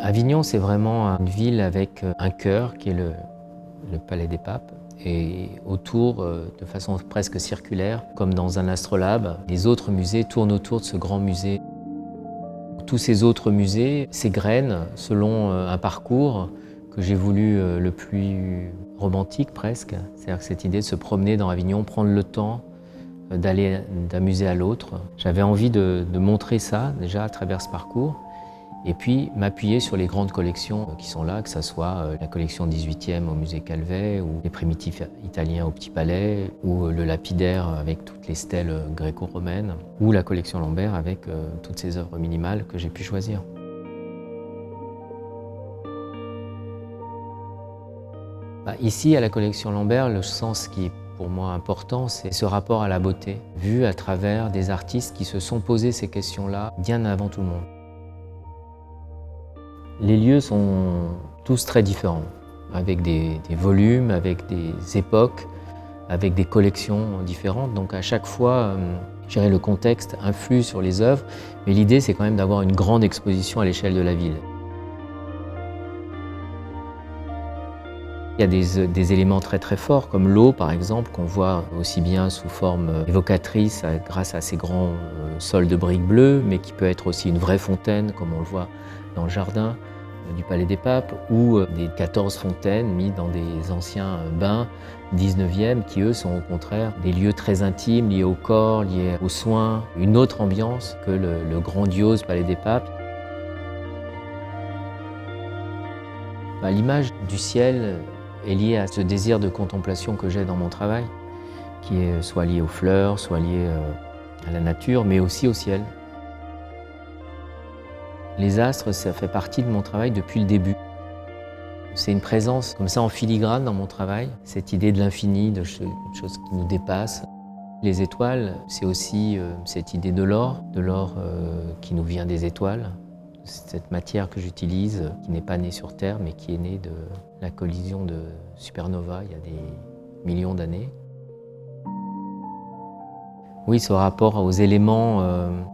Avignon, c'est vraiment une ville avec un cœur qui est le Palais des Papes. Et autour, de façon presque circulaire, comme dans un astrolabe, les autres musées tournent autour de ce grand musée. Tous ces autres musées s'égrènent selon un parcours que j'ai voulu le plus romantique presque. C'est-à-dire que cette idée de se promener dans Avignon, prendre le temps d'aller d'un musée à l'autre. J'avais envie de montrer ça déjà à travers ce parcours. Et puis m'appuyer sur les grandes collections qui sont là, que ce soit la collection 18e au musée Calvet, ou les primitifs italiens au Petit Palais, ou le lapidaire avec toutes les stèles gréco-romaines, ou la collection Lambert avec toutes ces œuvres minimales que j'ai pu choisir. Ici, à la collection Lambert, le sens qui est pour moi important, c'est ce rapport à la beauté, vu à travers des artistes qui se sont posés ces questions-là bien avant tout le monde. Les lieux sont tous très différents, avec des volumes, avec des époques, avec des collections différentes. Donc à chaque fois, je dirais, le contexte influe sur les œuvres, mais l'idée c'est quand même d'avoir une grande exposition à l'échelle de la ville. Il y a des éléments très très forts, comme l'eau par exemple, qu'on voit aussi bien sous forme évocatrice grâce à ces grands sols de briques bleues, mais qui peut être aussi une vraie fontaine, comme on le voit dans le jardin du Palais des Papes, ou des 14 fontaines mises dans des anciens bains 19e, qui eux sont au contraire des lieux très intimes, liés au corps, liés aux soins, une autre ambiance que le grandiose Palais des Papes. L'image du ciel est liée à ce désir de contemplation que j'ai dans mon travail, qui est soit lié aux fleurs, soit lié à la nature, mais aussi au ciel. Les astres, ça fait partie de mon travail depuis le début. C'est une présence comme ça en filigrane dans mon travail, cette idée de l'infini, de choses qui nous dépassent. Les étoiles, c'est aussi cette idée de l'or qui nous vient des étoiles. Cette matière que j'utilise, qui n'est pas née sur Terre, mais qui est née de la collision de supernovas il y a des millions d'années. Oui, ce rapport aux éléments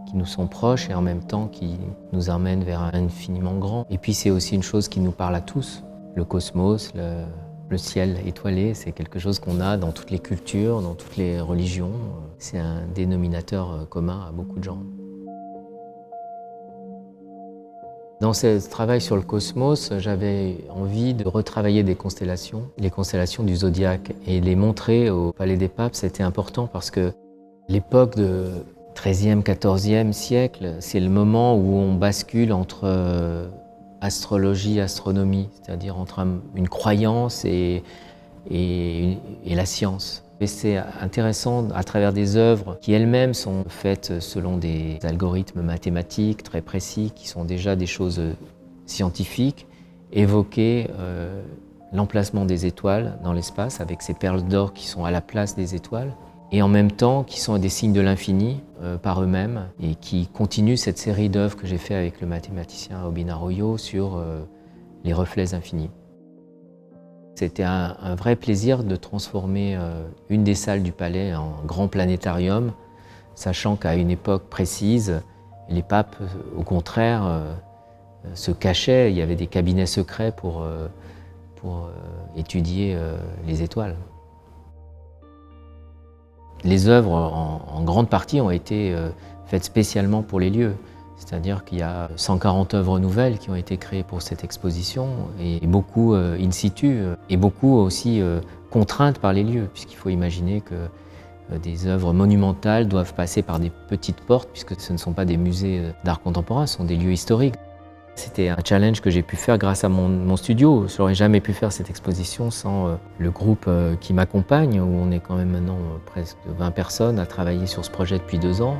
qui nous sont proches et en même temps qui nous emmènent vers un infiniment grand. Et puis c'est aussi une chose qui nous parle à tous. Le cosmos, le ciel étoilé, c'est quelque chose qu'on a dans toutes les cultures, dans toutes les religions. C'est un dénominateur commun à beaucoup de gens. Dans ce travail sur le cosmos, j'avais envie de retravailler des constellations, les constellations du zodiaque, et les montrer au Palais des Papes. C'était important parce que l'époque de XIIIe, XIVe siècle, c'est le moment où on bascule entre astrologie et astronomie, c'est-à-dire entre une croyance et la science. Et c'est intéressant à travers des œuvres qui elles-mêmes sont faites selon des algorithmes mathématiques très précis, qui sont déjà des choses scientifiques, évoquer l'emplacement des étoiles dans l'espace avec ces perles d'or qui sont à la place des étoiles, et en même temps qui sont des signes de l'infini par eux-mêmes et qui continuent cette série d'œuvres que j'ai fait avec le mathématicien Robin Arroyo sur les reflets infinis. C'était un vrai plaisir de transformer une des salles du palais en grand planétarium, sachant qu'à une époque précise, les papes, au contraire, se cachaient. Il y avait des cabinets secrets pour étudier les étoiles. Les œuvres, en grande partie, ont été faites spécialement pour les lieux. C'est-à-dire qu'il y a 140 œuvres nouvelles qui ont été créées pour cette exposition, et beaucoup in situ, et beaucoup aussi contraintes par les lieux, puisqu'il faut imaginer que des œuvres monumentales doivent passer par des petites portes, puisque ce ne sont pas des musées d'art contemporain, ce sont des lieux historiques. C'était un challenge que j'ai pu faire grâce à mon studio. Je n'aurais jamais pu faire cette exposition sans le groupe qui m'accompagne, où on est quand même maintenant presque 20 personnes à travailler sur ce projet depuis 2 ans.